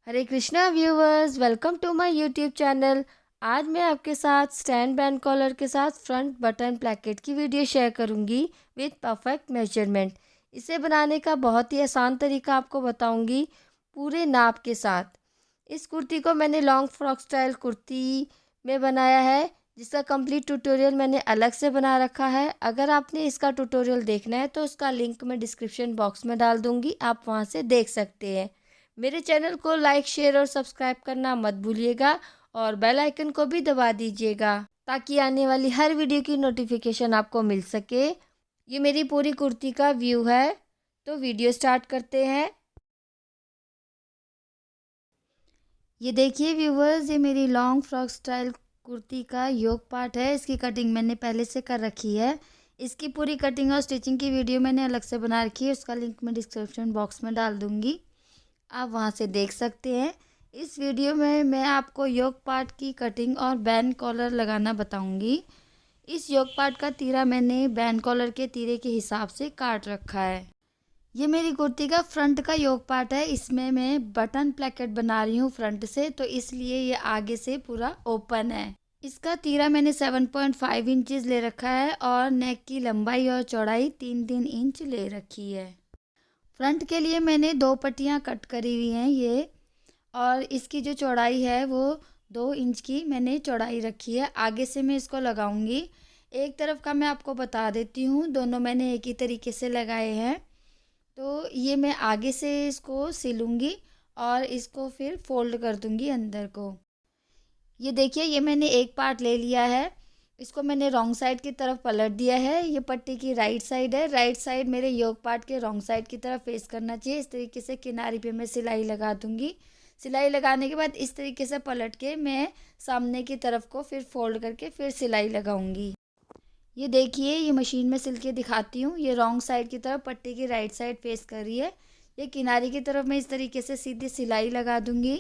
Hare Krishna viewers, welcome to my YouTube channel. आज मैं आपके साथ स्टैंड बैंड कॉलर के साथ फ्रंट बटन प्लेकेट की वीडियो शेयर करूंगी विद परफेक्ट मेजरमेंट। इसे बनाने का बहुत ही आसान तरीका आपको बताऊंगी पूरे नाप के साथ। इस कुर्ती को मैंने लॉन्ग फ्रॉक स्टाइल कुर्ती में बनाया है, जिसका कंप्लीट ट्यूटोरियल मैंने अलग से बना रखा है। अगर आपने इसका ट्यूटोरियल देखना है तो उसका लिंक मैं डिस्क्रिप्शन बॉक्स में डाल दूंगी, आप वहां से देख सकते हैं। मेरे चैनल को लाइक, शेयर और सब्सक्राइब करना मत भूलिएगा और बेल आइकन को भी दबा दीजिएगा ताकि आने वाली हर वीडियो की नोटिफिकेशन आपको मिल सके। ये मेरी पूरी कुर्ती का व्यू है, तो वीडियो स्टार्ट करते हैं। ये देखिए व्यूवर्स, ये मेरी लॉन्ग फ्रॉक स्टाइल कुर्ती का योक पार्ट है। इसकी कटिंग मैंने पहले से कर रखी है। इसकी पूरी कटिंग और स्टिचिंग की वीडियो मैंने अलग से बना रखी है, उसका लिंक मैं डिस्क्रिप्शन बॉक्स में डाल दूँगी, आप वहां से देख सकते हैं। इस वीडियो में मैं आपको योक पार्ट की कटिंग और बैंड कॉलर लगाना बताऊंगी। इस योक पार्ट का तीरा मैंने बैंड कॉलर के तीरे के हिसाब से काट रखा है। ये मेरी कुर्ती का फ्रंट का योक पार्ट है। इसमें मैं बटन प्लेकेट बना रही हूँ फ्रंट से, तो इसलिए ये आगे से पूरा ओपन है। इसका तीरा मैंने 7.5 इंचेस ले रखा है और नेक की लंबाई और चौड़ाई 3-3 इंच ले रखी है। फ्रंट के लिए मैंने 2 पट्टियाँ कट करी हुई हैं ये, और इसकी जो चौड़ाई है वो 2 इंच की मैंने चौड़ाई रखी है। आगे से मैं इसको लगाऊंगी। एक तरफ का मैं आपको बता देती हूँ, दोनों मैंने एक ही तरीके से लगाए हैं। तो ये मैं आगे से इसको सिलूँगी और इसको फिर फोल्ड कर दूँगी अंदर को। ये देखिए, ये मैंने एक पार्ट ले लिया है, इसको मैंने रॉन्ग साइड की तरफ पलट दिया है। ये पट्टी की राइट साइड है। राइट साइड मेरे योक पार्ट के रॉन्ग साइड की तरफ फेस करना चाहिए। इस तरीके से किनारे पे मैं सिलाई लगा दूँगी। सिलाई लगाने के बाद इस तरीके से पलट के मैं सामने की तरफ को फिर फोल्ड करके फिर सिलाई लगाऊंगी। ये देखिए, ये मशीन में सिल के दिखाती हूँ। ये रॉन्ग साइड की तरफ पट्टी की राइट साइड फेस कर रही है। ये किनारे की तरफ मैं इस तरीके से सीधी सिलाई लगा दूँगी।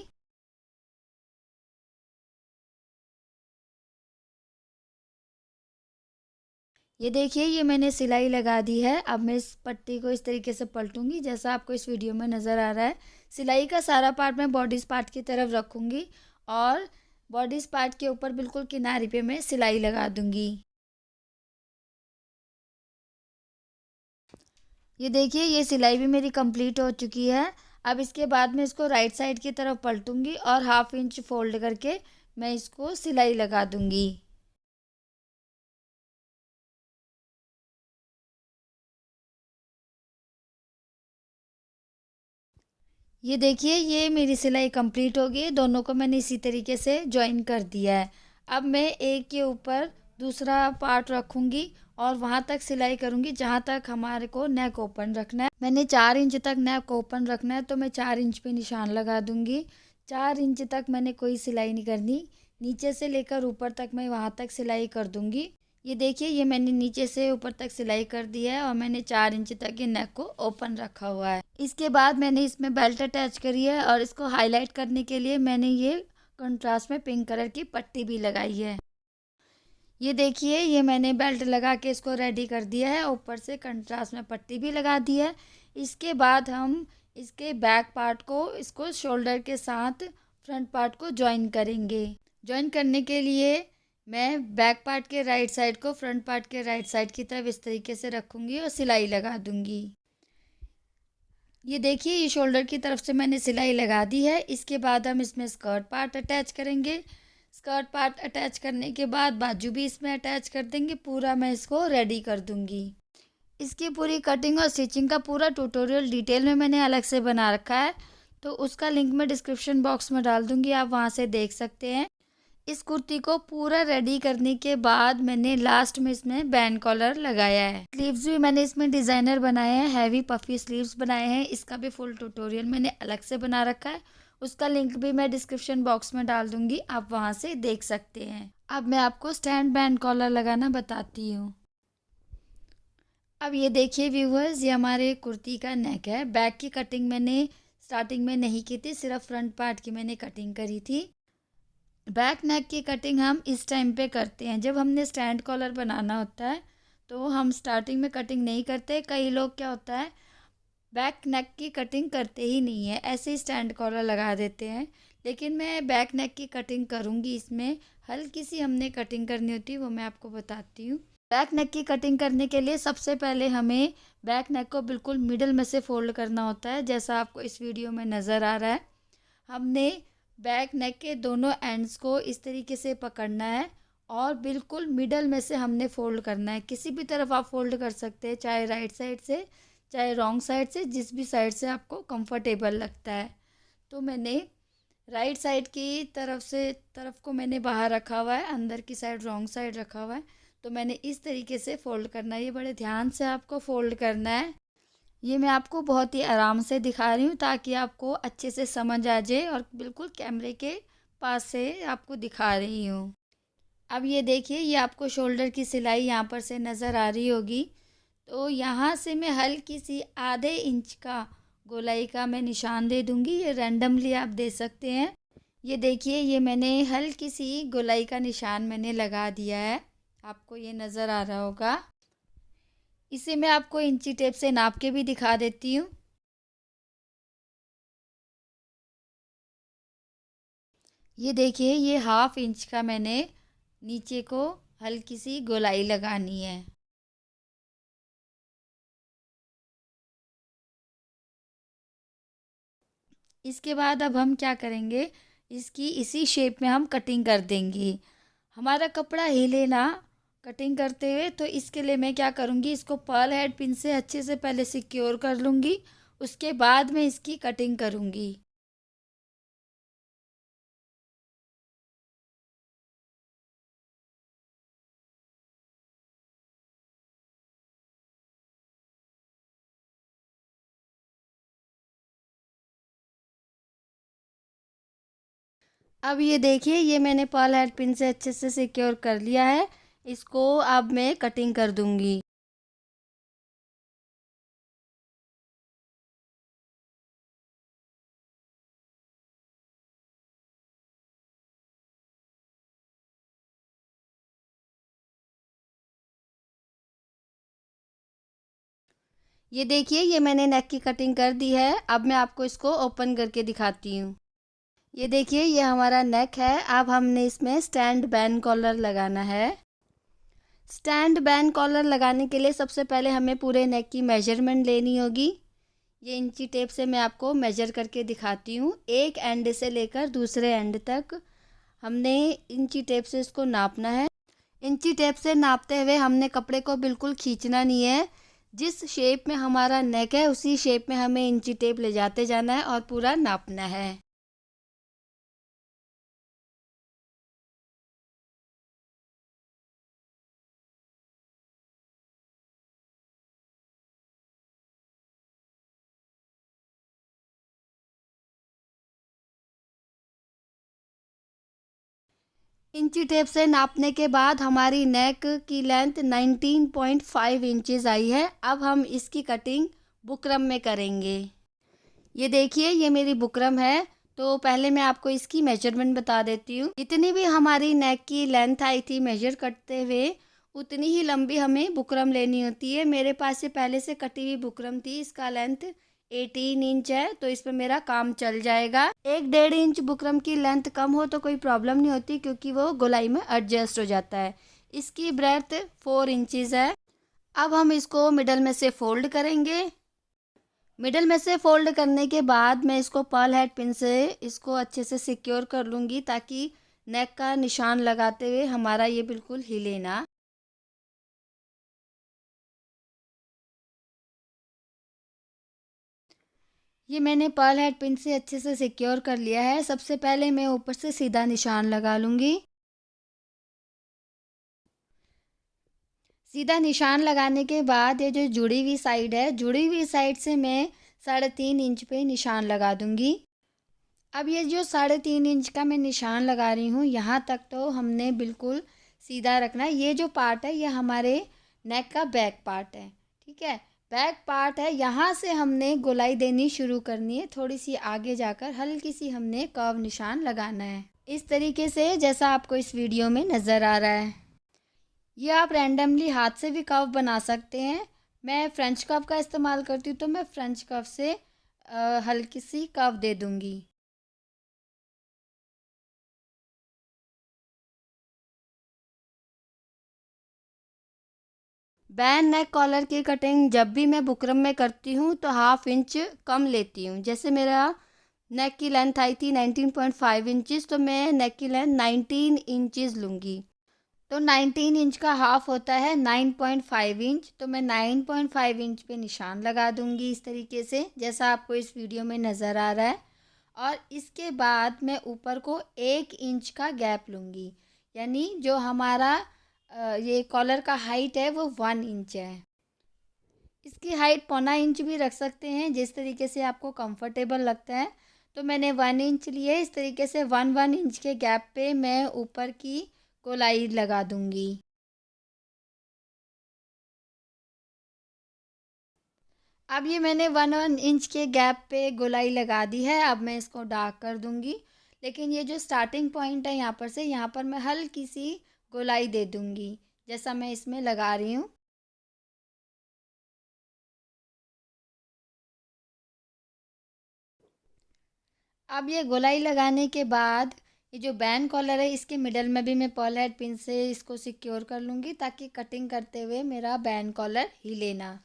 ये देखिए, ये मैंने सिलाई लगा दी है। अब मैं इस पट्टी को इस तरीके से पलटूंगी जैसा आपको इस वीडियो में नज़र आ रहा है। सिलाई का सारा पार्ट मैं बॉडीज़ पार्ट की तरफ रखूंगी और बॉडीज़ पार्ट के ऊपर बिल्कुल किनारे पे मैं सिलाई लगा दूंगी। ये देखिए, ये सिलाई भी मेरी कंप्लीट हो चुकी है। अब इसके बाद मैं इसको राइट साइड की तरफ पलटूंगी और 1/2 इंच फोल्ड करके मैं इसको सिलाई लगा दूंगी। ये देखिए, ये मेरी सिलाई कंप्लीट हो गई। दोनों को मैंने इसी तरीके से जॉइन कर दिया है। अब मैं एक के ऊपर दूसरा पार्ट रखूँगी और वहाँ तक सिलाई करूँगी जहाँ तक हमारे को नेक ओपन रखना है। मैंने 4 इंच तक नेक ओपन रखना है, तो मैं 4 इंच पे निशान लगा दूँगी। 4 इंच तक मैंने कोई सिलाई नहीं करनी, नीचे से लेकर ऊपर तक मैं वहाँ तक सिलाई कर दूँगी। ये देखिए, ये मैंने नीचे से ऊपर तक सिलाई कर दी है और मैंने 4 इंच तक ये नेक को ओपन रखा हुआ है। इसके बाद मैंने इसमें बेल्ट अटैच करी है और इसको हाईलाइट करने के लिए मैंने ये कंट्रास्ट में पिंक कलर की पट्टी भी लगाई है। ये देखिए, ये मैंने बेल्ट लगा के इसको रेडी कर दिया है, ऊपर से कंट्रास्ट में पट्टी भी लगा दी है। इसके बाद हम इसके बैक पार्ट को इसको शोल्डर के साथ फ्रंट पार्ट को जॉइन करेंगे। जॉइन करने के लिए मैं बैक पार्ट के राइट साइड को फ्रंट पार्ट के राइट साइड की तरफ इस तरीके से रखूँगी और सिलाई लगा दूँगी। ये देखिए, ये शोल्डर की तरफ से मैंने सिलाई लगा दी है। इसके बाद हम इसमें स्कर्ट पार्ट अटैच करेंगे। स्कर्ट पार्ट अटैच करने के बाद बाजू भी इसमें अटैच कर देंगे। पूरा मैं इसको रेडी कर दूँगी। इसकी पूरी कटिंग और स्टिचिंग का पूरा ट्यूटोरियल डिटेल में मैंने अलग से बना रखा है, तो उसका लिंक मैं डिस्क्रिप्शन बॉक्स में डाल दूँगी, आप वहाँ से देख सकते हैं। इस कुर्ती को पूरा रेडी करने के बाद मैंने लास्ट में इसमें बैंड कॉलर लगाया है। स्लीव्स भी मैंने इसमें डिज़ाइनर बनाए हैं, हैवी पफी स्लीव्स बनाए हैं। इसका भी फुल ट्यूटोरियल मैंने अलग से बना रखा है, उसका लिंक भी मैं डिस्क्रिप्शन बॉक्स में डाल दूंगी, आप वहां से देख सकते हैं। अब मैं आपको स्टैंड बैंड कॉलर लगाना बताती हूँ। अब ये देखिए व्यूवर्स, ये हमारे कुर्ती का नेक है। बैक की कटिंग मैंने स्टार्टिंग में नहीं की थी, सिर्फ फ्रंट पार्ट की मैंने कटिंग करी थी। बैक नेक की कटिंग हम इस टाइम पे करते हैं जब हमने स्टैंड कॉलर बनाना होता है, तो हम स्टार्टिंग में कटिंग नहीं करते। कई लोग क्या होता है, बैक नेक की कटिंग करते ही नहीं है, ऐसे ही स्टैंड कॉलर लगा देते हैं। लेकिन मैं बैक नेक की कटिंग करूँगी, इसमें हल्की सी हमने कटिंग करनी होती है, वो मैं आपको बताती हूँ। बैक नेक की कटिंग करने के लिए सबसे पहले हमें बैक नेक को बिल्कुल मिडल में से फोल्ड करना होता है, जैसा आपको इस वीडियो में नज़र आ रहा है। हमने बैक नेक के दोनों एंड्स को इस तरीके से पकड़ना है और बिल्कुल मिडल में से हमने फ़ोल्ड करना है। किसी भी तरफ आप फ़ोल्ड कर सकते हैं, चाहे राइट साइड से, चाहे रॉन्ग साइड से, जिस भी साइड से आपको कंफर्टेबल लगता है। तो मैंने राइट साइड की तरफ को मैंने बाहर रखा हुआ है, अंदर की साइड रॉन्ग साइड रखा हुआ है। तो मैंने इस तरीके से फ़ोल्ड करना है, ये बड़े ध्यान से आपको फ़ोल्ड करना है। ये मैं आपको बहुत ही आराम से दिखा रही हूँ ताकि आपको अच्छे से समझ आ जाए और बिल्कुल कैमरे के पास से आपको दिखा रही हूँ। अब ये देखिए, ये आपको शोल्डर की सिलाई यहाँ पर से नज़र आ रही होगी। तो यहाँ से मैं हल्की सी आधे इंच का गोलाई का मैं निशान दे दूँगी, ये रैंडमली आप दे सकते हैं। ये देखिए, ये मैंने हल्की सी गोलाई का निशान मैंने लगा दिया है, आपको ये नज़र आ रहा होगा। इसे मैं आपको इंची टेप से नाप के भी दिखा देती हूँ। ये देखिए, ये 1/2 इंच का मैंने नीचे को हल्की सी गोलाई लगानी है। इसके बाद अब हम क्या करेंगे, इसकी इसी शेप में हम कटिंग कर देंगे। हमारा कपड़ा हिले ना कटिंग करते हुए, तो इसके लिए मैं क्या करूँगी, इसको पर्ल हेड पिन से अच्छे से पहले सिक्योर कर लूँगी, उसके बाद मैं इसकी कटिंग करूँगी। अब ये देखिए, ये मैंने पर्ल हेड पिन से अच्छे से सिक्योर कर लिया है। इसको अब मैं कटिंग कर दूँगी। ये देखिए, ये मैंने नेक की कटिंग कर दी है। अब मैं आपको इसको ओपन करके दिखाती हूँ। ये देखिए, ये हमारा नेक है। अब हमने इसमें स्टैंड बैन कॉलर लगाना है। स्टैंड बैन कॉलर लगाने के लिए सबसे पहले हमें पूरे नेक की मेजरमेंट लेनी होगी। ये इंची टेप से मैं आपको मेजर करके दिखाती हूँ। एक एंड से लेकर दूसरे एंड तक हमने इंची टेप से इसको नापना है। इंची टेप से नापते हुए हमने कपड़े को बिल्कुल खींचना नहीं है। जिस शेप में हमारा नेक है, उसी शेप में हमें इंची टेप ले जाते जाना है और पूरा नापना है। इंची टेप से नापने के बाद हमारी नेक की लेंथ 19.5 इंचेस आई है। अब हम इसकी कटिंग बुकरम में करेंगे। ये देखिए, ये मेरी बुकरम है। तो पहले मैं आपको इसकी मेजरमेंट बता देती हूँ। जितनी भी हमारी नेक की लेंथ आई थी मेजर करते हुए, उतनी ही लंबी हमें बुकरम लेनी होती है। मेरे पास ये पहले से कटी हुई बुकरम थी, इसका लेंथ 18 इंच है, तो इस पर मेरा काम चल जाएगा। 1-1.5 इंच बुकरम की लेंथ कम हो तो कोई प्रॉब्लम नहीं होती, क्योंकि वो गोलाई में एडजस्ट हो जाता है। इसकी ब्रेथ 4 इंचज़ है। अब हम इसको मिडल में से फोल्ड करेंगे। मिडल में से फोल्ड करने के बाद मैं इसको पर्ल हेड पिन से इसको अच्छे से सिक्योर कर लूँगी, ताकि नेक का निशान लगाते हुए हमारा ये बिल्कुल हिले ना। ये मैंने पर्ल हेड पिन से अच्छे से सिक्योर कर लिया है। सबसे पहले मैं ऊपर से सीधा निशान लगा लूँगी। सीधा निशान लगाने के बाद ये जो जुड़ी हुई साइड है, जुड़ी हुई साइड से मैं 3.5 इंच पे निशान लगा दूँगी। अब ये जो 3.5 इंच का मैं निशान लगा रही हूँ, यहाँ तक तो हमने बिल्कुल सीधा रखना है। ये जो पार्ट है, ये हमारे नेक का बैक पार्ट है, ठीक है। बैक पार्ट है, यहाँ से हमने गोलाई देनी शुरू करनी है। थोड़ी सी आगे जाकर हल्की सी हमने कर्व निशान लगाना है, इस तरीके से जैसा आपको इस वीडियो में नज़र आ रहा है। ये आप रैंडमली हाथ से भी कर्व बना सकते हैं। मैं फ्रेंच कर्व का इस्तेमाल करती हूँ, तो मैं फ्रेंच कर्व से हल्की सी कर्व दे दूँगी। बैन नेक कॉलर की कटिंग जब भी मैं बुकरम में करती हूँ तो 1/2 इंच कम लेती हूँ। जैसे मेरा नेक की लेंथ आई थी 19.5 इंचज़, तो मैं नेक की लेंथ 19 इंचज़ लूँगी। तो 19 इंच का हाफ होता है 9.5 इंच, तो मैं 9.5 इंच पे निशान लगा दूँगी इस तरीके से, जैसा आपको इस वीडियो में नज़र आ रहा है। और इसके बाद मैं ऊपर को 1 इंच का गैप लूँगी, यानी जो हमारा ये कॉलर का हाइट है वो 1 इंच है। इसकी हाइट 0.25 इंच भी रख सकते हैं, जिस तरीके से आपको कंफर्टेबल लगता है। तो मैंने 1 इंच लिए, इस तरीके से 1 इंच के गैप पे मैं ऊपर की गोलाई लगा दूँगी। अब ये मैंने 1 इंच के गैप पे गोलाई लगा दी है। अब मैं इसको डार्क कर दूँगी, लेकिन ये जो स्टार्टिंग पॉइंट है यहाँ पर से, यहाँ पर मैं हल्की सी गोलाई दे दूँगी, जैसा मैं इसमें लगा रही हूँ। अब ये गोलाई लगाने के बाद ये जो बैन कॉलर है, इसके मिडल में भी मैं पर्ल हेड पिन से इसको सिक्योर कर लूँगी, ताकि कटिंग करते हुए मेरा बैन कॉलर हिले ना।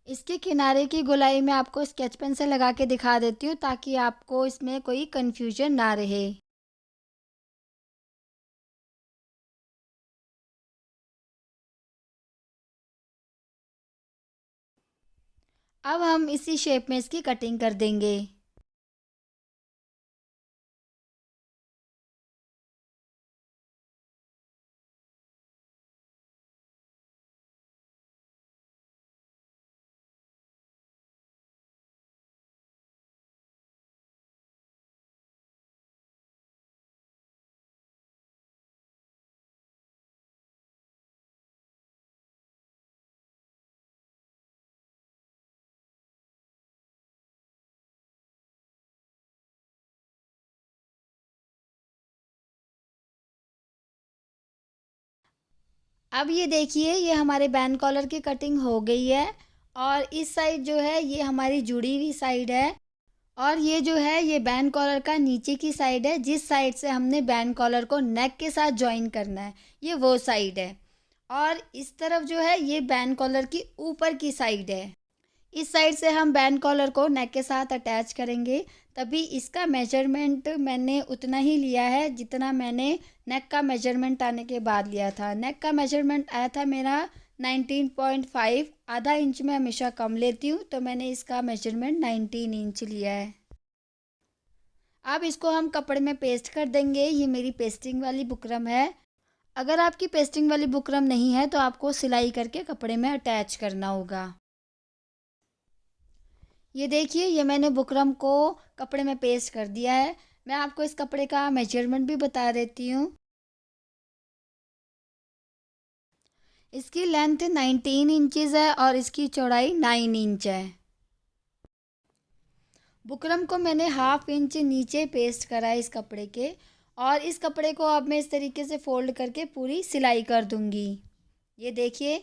इसके किनारे की गोलाई मैं आपको स्केच पेन से लगा के दिखा देती हूँ, ताकि आपको इसमें कोई कन्फ्यूजन ना रहे। अब हम इसी शेप में इसकी कटिंग कर देंगे। अब ये देखिए, ये हमारे बैन कॉलर की कटिंग हो गई है। और इस साइड जो है ये हमारी जुड़ी हुई साइड है, और ये जो है ये बैन कॉलर का नीचे की साइड है, जिस साइड से हमने बैन कॉलर को नेक के साथ जॉइन करना है, ये वो साइड है। और इस तरफ जो है ये बैन कॉलर की ऊपर की साइड है। इस साइड से हम बैन कॉलर को नेक के साथ अटैच करेंगे, तभी इसका मेजरमेंट मैंने उतना ही लिया है जितना मैंने नेक का मेजरमेंट आने के बाद लिया था। नेक का मेजरमेंट आया था मेरा 19.5, आधा इंच में हमेशा कम लेती हूँ, तो मैंने इसका मेजरमेंट 19 इंच लिया है। अब इसको हम कपड़े में पेस्ट कर देंगे। ये मेरी पेस्टिंग वाली बुकरम है। अगर आपकी पेस्टिंग वाली बुकरम नहीं है तो आपको सिलाई करके कपड़े में अटैच करना होगा। ये देखिए, ये मैंने बुकरम को कपड़े में पेस्ट कर दिया है। मैं आपको इस कपड़े का मेजरमेंट भी बता देती हूँ। इसकी लेंथ 19 इंचज़ है और इसकी चौड़ाई 9 इंच है। बुकरम को मैंने 1/2 इंच नीचे पेस्ट करा है इस कपड़े के, और इस कपड़े को अब मैं इस तरीके से फ़ोल्ड करके पूरी सिलाई कर दूँगी। ये देखिए,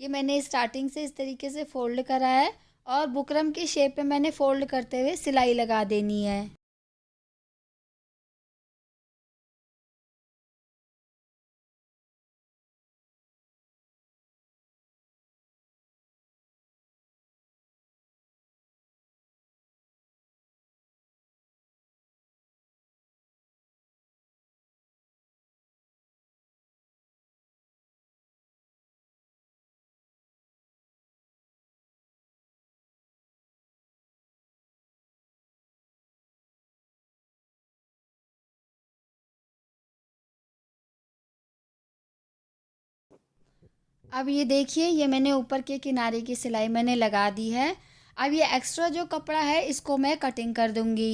ये मैंने स्टार्टिंग से इस तरीके से फ़ोल्ड करा है, और बुकरम की शेप में मैंने फ़ोल्ड करते हुए सिलाई लगा देनी है। अब ये देखिए, ये मैंने ऊपर के किनारे की सिलाई मैंने लगा दी है। अब ये एक्स्ट्रा जो कपड़ा है इसको मैं कटिंग कर दूँगी।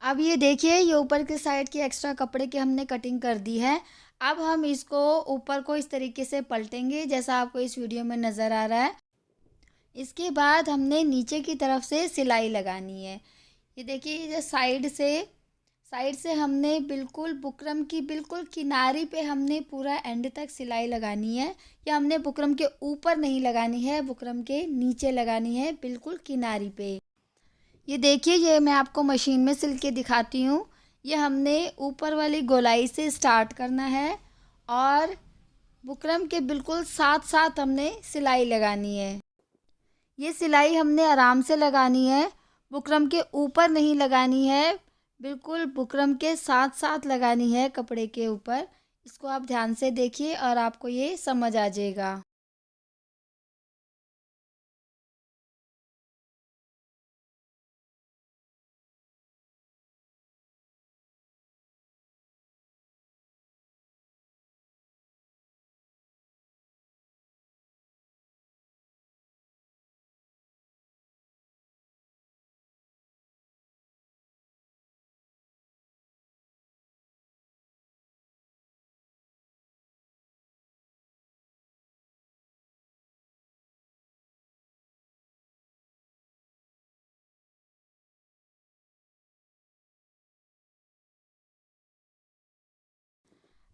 अब ये देखिए, ये ऊपर के साइड की एक्स्ट्रा कपड़े की हमने कटिंग कर दी है। अब हम इसको ऊपर को इस तरीके से पलटेंगे, जैसा आपको इस वीडियो में नज़र आ रहा है। इसके बाद हमने नीचे की तरफ से सिलाई लगानी है। ये देखिए, ये जो साइड से हमने बिल्कुल बुकरम की बिल्कुल किनारी पे हमने पूरा एंड तक सिलाई लगानी है। या हमने बुकरम के ऊपर नहीं लगानी है, बुकरम के नीचे लगानी है, बिल्कुल किनारी पे। ये देखिए, ये मैं आपको मशीन में सिल के दिखाती हूँ। ये हमने ऊपर वाली गोलाई से स्टार्ट करना है और बुकरम के बिल्कुल साथ साथ हमने सिलाई लगानी है। ये सिलाई हमने आराम से लगानी है, बुकरम के ऊपर नहीं लगानी है, बिल्कुल बुकरम के साथ साथ लगानी है कपड़े के ऊपर। इसको आप ध्यान से देखिए और आपको ये समझ आ जाएगा।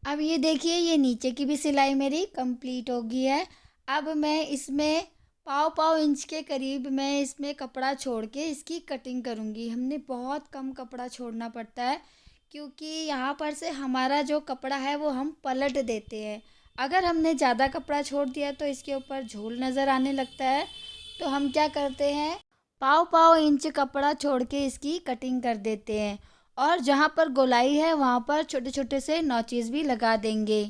अब ये देखिए, ये नीचे की भी सिलाई मेरी कंप्लीट हो गई है। अब मैं इसमें पाव पाव इंच के करीब मैं इसमें कपड़ा छोड़ के इसकी कटिंग करूँगी। हमने बहुत कम कपड़ा छोड़ना पड़ता है, क्योंकि यहाँ पर से हमारा जो कपड़ा है वो हम पलट देते हैं। अगर हमने ज़्यादा कपड़ा छोड़ दिया तो इसके ऊपर झोल नज़र आने लगता है। तो हम क्या करते हैं, पाव पाव इंच कपड़ा छोड़ के इसकी कटिंग कर देते हैं। और जहाँ पर गोलाई है वहाँ पर छोटे छोटे से नॉचेस भी लगा देंगे।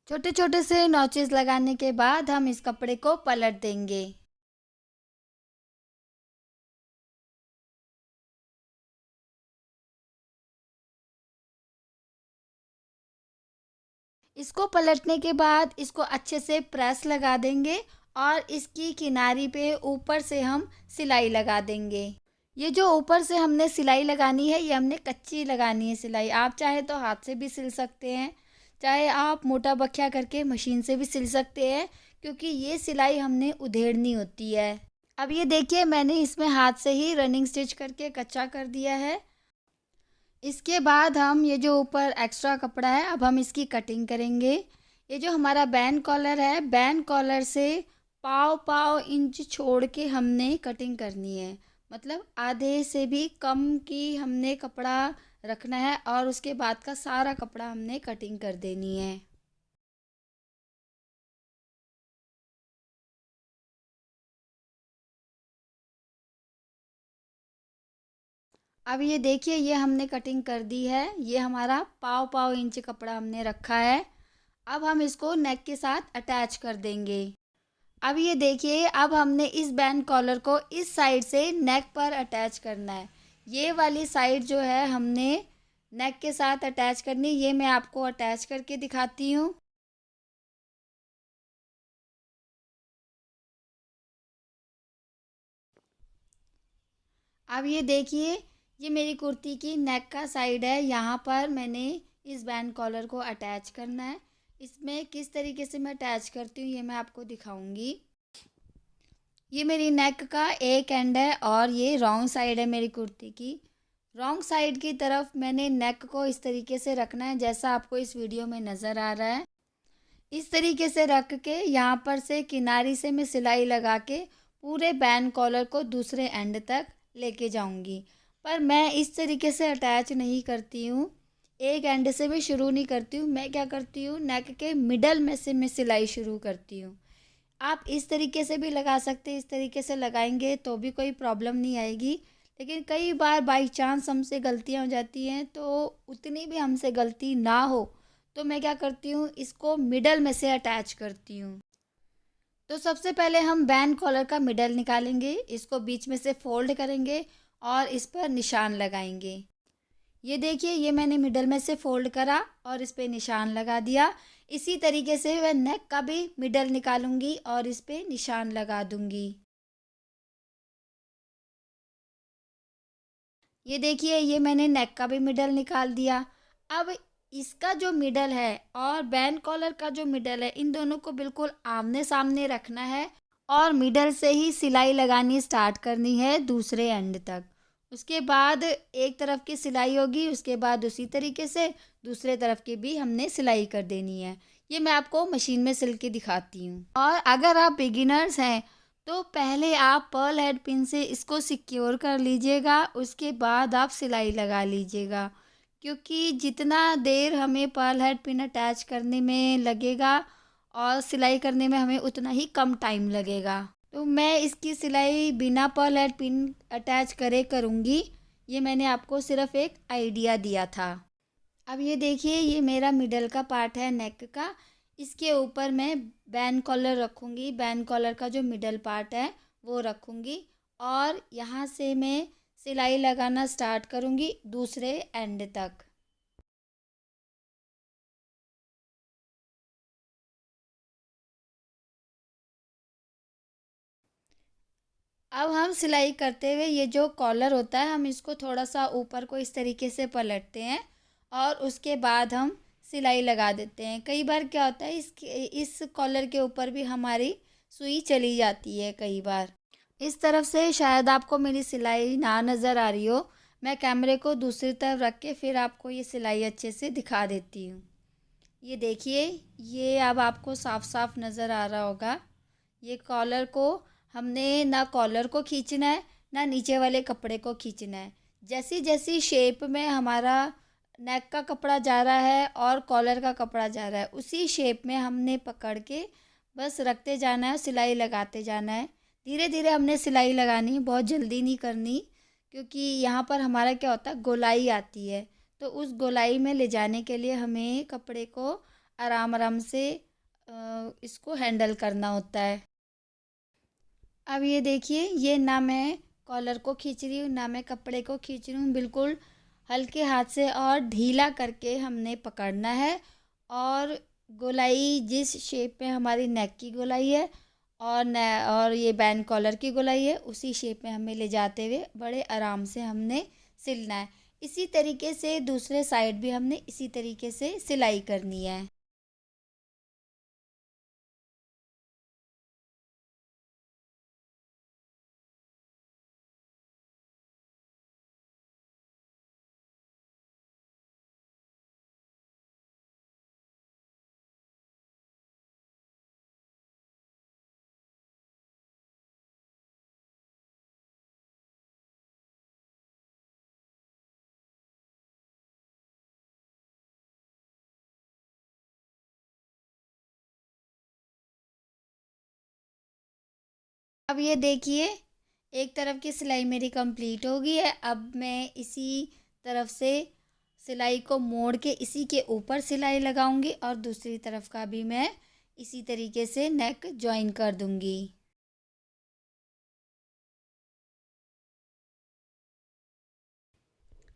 छोटे छोटे से नॉचेस लगाने के बाद हम इस कपड़े को पलट देंगे। इसको पलटने के बाद इसको अच्छे से प्रेस लगा देंगे और इसकी किनारी पे ऊपर से हम सिलाई लगा देंगे। ये जो ऊपर से हमने सिलाई लगानी है, ये हमने कच्ची लगानी है सिलाई। आप चाहे तो हाथ से भी सिल सकते हैं, चाहे आप मोटा बखिया करके मशीन से भी सिल सकते हैं, क्योंकि ये सिलाई हमने उधेड़नी होती है। अब ये देखिए, मैंने इसमें हाथ से ही रनिंग स्टिच करके कच्चा कर दिया है। इसके बाद हम ये जो ऊपर एक्स्ट्रा कपड़ा है, अब हम इसकी कटिंग करेंगे। ये जो हमारा बैन कॉलर है, बैन कॉलर से पाव पाव इंच छोड़ के हमने कटिंग करनी है। मतलब आधे से भी कम की हमने कपड़ा रखना है और उसके बाद का सारा कपड़ा हमने कटिंग कर देनी है। अब ये देखिए, ये हमने कटिंग कर दी है। ये हमारा पाव पाव इंच कपड़ा हमने रखा है। अब हम इसको नेक के साथ अटैच कर देंगे। अब ये देखिए, अब हमने इस बैंड कॉलर को इस साइड से नेक पर अटैच करना है। ये वाली साइड जो है हमने नेक के साथ अटैच करनी, ये मैं आपको अटैच करके दिखाती हूँ। अब ये देखिए, ये मेरी कुर्ती की नेक का साइड है। यहाँ पर मैंने इस बैंड कॉलर को अटैच करना है। इसमें किस तरीके से मैं अटैच करती हूँ ये मैं आपको दिखाऊंगी। ये मेरी नेक का एक एंड है और ये रॉन्ग साइड है मेरी कुर्ती की। रॉन्ग साइड की तरफ मैंने नेक को इस तरीके से रखना है जैसा आपको इस वीडियो में नज़र आ रहा है। इस तरीके से रख के यहाँ पर से किनारी से मैं सिलाई लगा के पूरे बैन कॉलर को दूसरे एंड तक लेके जाऊंगी। पर मैं इस तरीके से अटैच नहीं करती हूँ, एक एंड से भी शुरू नहीं करती हूँ। मैं क्या करती हूँ, नेक के मिडल में से मैं सिलाई शुरू करती हूँ। आप इस तरीके से भी लगा सकते हैं, इस तरीके से लगाएंगे तो भी कोई प्रॉब्लम नहीं आएगी। लेकिन कई बार बाई चांस हमसे गलतियाँ हो जाती हैं, तो उतनी भी हमसे गलती ना हो तो मैं क्या करती हूँ, इसको मिडल में से अटैच करती हूँ। तो सबसे पहले हम बैन कॉलर का मिडल निकालेंगे, इसको बीच में से फोल्ड करेंगे और इस पर निशान लगाएंगे। ये देखिए, ये मैंने मिडल में से फ़ोल्ड करा और इस पे निशान लगा दिया। इसी तरीके से मैं नेक का भी मिडल निकालूँगी और इस पे निशान लगा दूँगी। ये देखिए, ये मैंने नेक का भी मिडल निकाल दिया। अब इसका जो मिडल है और बैन कॉलर का जो मिडल है, इन दोनों को बिल्कुल आमने-सामने रखना है और मिडल से ही सिलाई लगानी स्टार्ट करनी है दूसरे एंड तक। उसके बाद एक तरफ की सिलाई होगी, उसके बाद उसी तरीके से दूसरे तरफ की भी हमने सिलाई कर देनी है। ये मैं आपको मशीन में सिल के दिखाती हूँ। और अगर आप बिगिनर्स हैं तो पहले आप पर्ल हेड पिन से इसको सिक्योर कर लीजिएगा, उसके बाद आप सिलाई लगा लीजिएगा। क्योंकि जितना देर हमें पर्ल हेड पिन अटैच करने में लगेगा और सिलाई करने में हमें उतना ही कम टाइम लगेगा। तो मैं इसकी सिलाई बिना पर्ल हेड पिन अटैच करे करूँगी। ये मैंने आपको सिर्फ़ एक आइडिया दिया था। अब ये देखिए, ये मेरा मिडल का पार्ट है नेक का। इसके ऊपर मैं बैन कॉलर रखूँगी। बैन कॉलर का जो मिडल पार्ट है वो रखूँगी और यहाँ से मैं सिलाई लगाना स्टार्ट करूँगी दूसरे एंड तक। अब हम सिलाई करते हुए ये जो कॉलर होता है, हम इसको थोड़ा-सा ऊपर को इस तरीके से पलटते हैं और उसके बाद हम सिलाई लगा देते हैं। कई बार क्या होता है, इसके इस कॉलर के ऊपर भी हमारी सुई चली जाती है कई बार। इस तरफ से शायद आपको मेरी सिलाई ना नज़र आ रही हो। मैं कैमरे को दूसरी तरफ रख के फिर आपको ये सिलाई अच्छे से दिखा देती हूँ। ये देखिए, ये अब आपको साफ-साफ नज़र आ रहा होगा। ये कॉलर को हमने ना कॉलर को खींचना है, ना नीचे वाले कपड़े को खींचना है। जैसी-जैसी शेप में हमारा नेक का कपड़ा जा रहा है और कॉलर का कपड़ा जा रहा है, उसी शेप में हमने पकड़ के बस रखते जाना है, सिलाई लगाते जाना है। धीरे-धीरे हमने सिलाई लगानी है, बहुत जल्दी नहीं करनी, क्योंकि यहाँ पर हमारा क्या होता है, गोलाई आती है। तो उस गोलाई में ले जाने के लिए हमें कपड़े को आराम-आराम से इसको हैंडल करना होता है। अब ये देखिए, ये ना मैं कॉलर को खींच रही हूँ, ना मैं कपड़े को खींच रही हूँ, बिल्कुल हल्के हाथ से और ढीला करके हमने पकड़ना है और गोलाई जिस शेप में हमारी नेक की गोलाई है और और ये बैन कॉलर की गोलाई है, उसी शेप में हमें ले जाते हुए बड़े आराम से हमने सिलना है। इसी तरीके से दूसरे साइड भी हमने इसी तरीके से सिलाई करनी है। अब ये देखिए, एक तरफ की सिलाई मेरी कंप्लीट हो गई है। अब मैं इसी तरफ से सिलाई को मोड़ के इसी के ऊपर सिलाई लगाऊंगी और दूसरी तरफ का भी मैं इसी तरीके से नेक जॉइन कर दूंगी।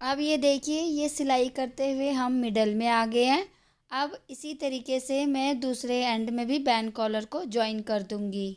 अब ये देखिए, ये सिलाई करते हुए हम मिडल में आ गए हैं। अब इसी तरीके से मैं दूसरे एंड में भी बैन कॉलर को जॉइन कर दूंगी।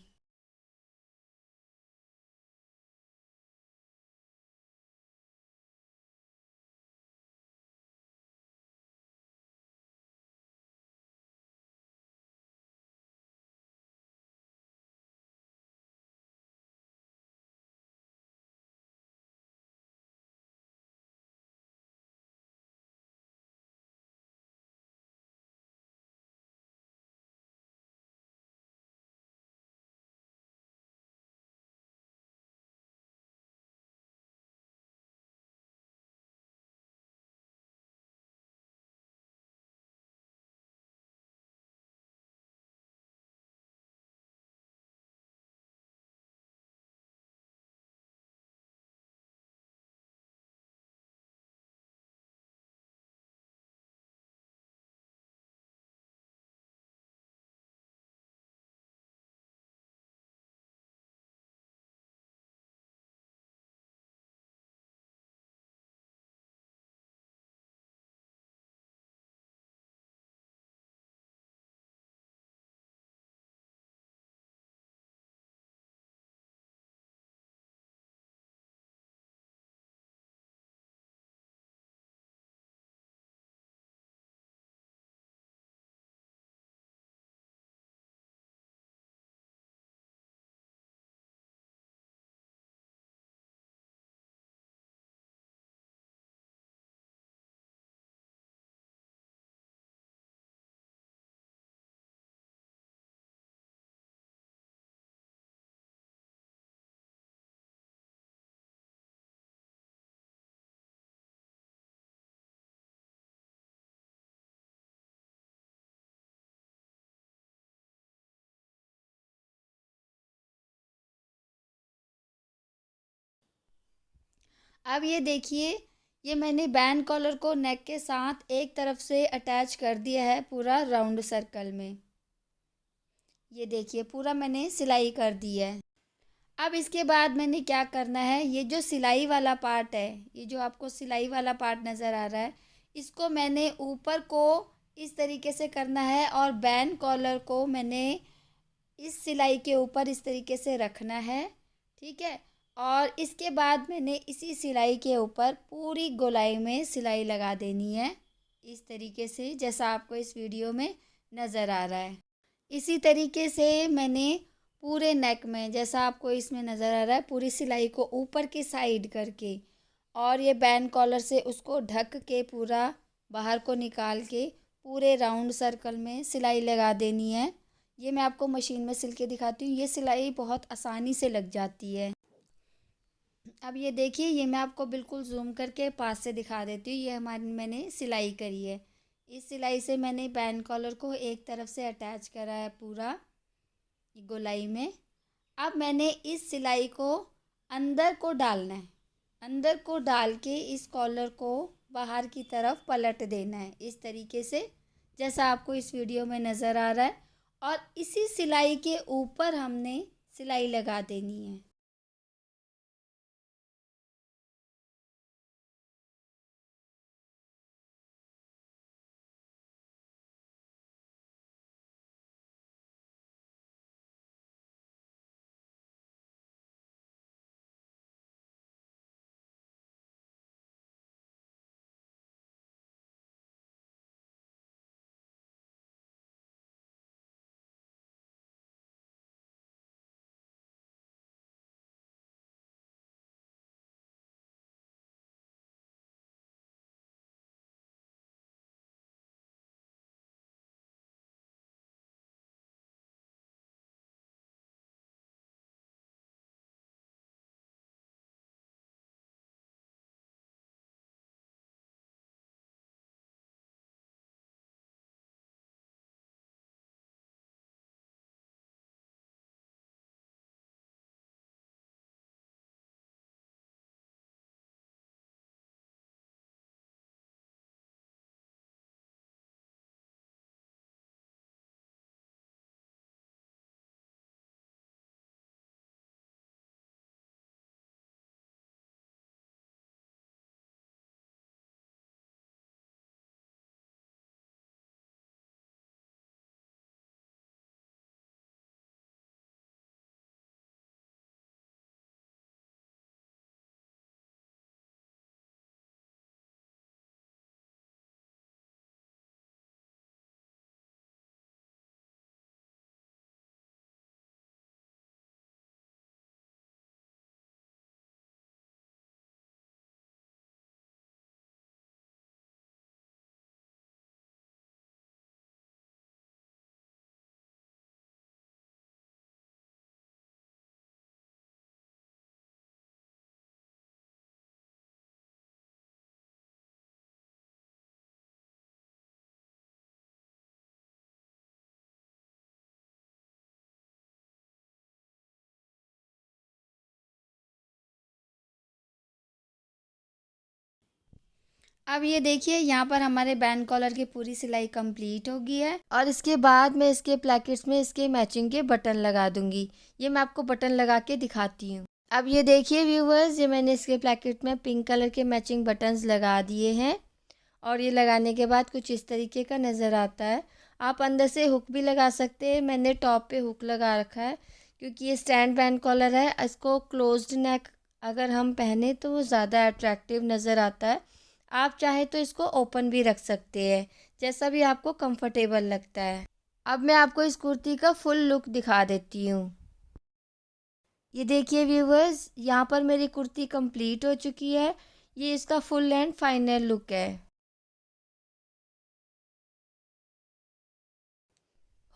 अब ये देखिए, ये मैंने बैंड कॉलर को नेक के साथ एक तरफ से अटैच कर दिया है पूरा राउंड सर्कल में। ये देखिए पूरा मैंने सिलाई कर दी है। अब इसके बाद मैंने क्या करना है, ये जो सिलाई वाला पार्ट है, ये जो आपको सिलाई वाला पार्ट नज़र आ रहा है, इसको मैंने ऊपर को इस तरीके से करना है और बैंड कॉलर को मैंने इस सिलाई के ऊपर इस तरीके से रखना है, ठीक है। और इसके बाद मैंने इसी सिलाई के ऊपर पूरी गोलाई में सिलाई लगा देनी है, इस तरीके से जैसा आपको इस वीडियो में नज़र आ रहा है। इसी तरीके से मैंने पूरे नेक में, जैसा आपको इसमें नज़र आ रहा है, पूरी सिलाई को ऊपर की साइड करके और ये बैंड कॉलर से उसको ढक के पूरा बाहर को निकाल के पूरे राउंड सर्कल में सिलाई लगा देनी है। ये मैं आपको मशीन में सिल के दिखाती हूँ। ये सिलाई बहुत आसानी से लग जाती है। अब ये देखिए, ये मैं आपको बिल्कुल जूम करके पास से दिखा देती हूँ। ये हमारी मैंने सिलाई करी है। इस सिलाई से मैंने बैंड कॉलर को एक तरफ से अटैच करा है पूरा गोलाई में। अब मैंने इस सिलाई को अंदर को डालना है। अंदर को डाल के इस कॉलर को बाहर की तरफ पलट देना है, इस तरीके से जैसा आपको इस वीडियो में नज़र आ रहा है। और इसी सिलाई के ऊपर हमने सिलाई लगा देनी है। अब ये देखिए, यहाँ पर हमारे बैंड कॉलर की पूरी सिलाई कंप्लीट हो गई है। और इसके बाद मैं इसके प्लैकेट्स में इसके मैचिंग के बटन लगा दूंगी। ये मैं आपको बटन लगा के दिखाती हूँ। अब ये देखिए व्यूवर्स, ये मैंने इसके प्लैकेट में पिंक कलर के मैचिंग बटन्स लगा दिए हैं। और ये लगाने के बाद कुछ इस तरीके का नज़र आता है। आप अंदर से हुक भी लगा सकते हैं। मैंने टॉप पे हुक लगा रखा है क्योंकि ये स्टैंड बैंड कॉलर है। इसको क्लोज्ड नेक अगर हम पहने तो वो ज़्यादा अट्रैक्टिव नज़र आता है। आप चाहे तो इसको ओपन भी रख सकते हैं, जैसा भी आपको कंफर्टेबल लगता है। अब मैं आपको इस कुर्ती का फुल लुक दिखा देती हूँ। ये देखिए व्यूवर्स, यहाँ पर मेरी कुर्ती कंप्लीट हो चुकी है। ये इसका फुल एंड फाइनल लुक है।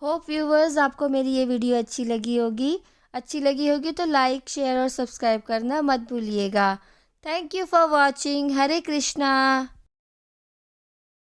होप व्यूवर्स आपको मेरी ये वीडियो अच्छी लगी होगी। अच्छी लगी होगी तो लाइक, शेयर और सब्सक्राइब करना मत भूलिएगा। Thank you for watching. Hare Krishna.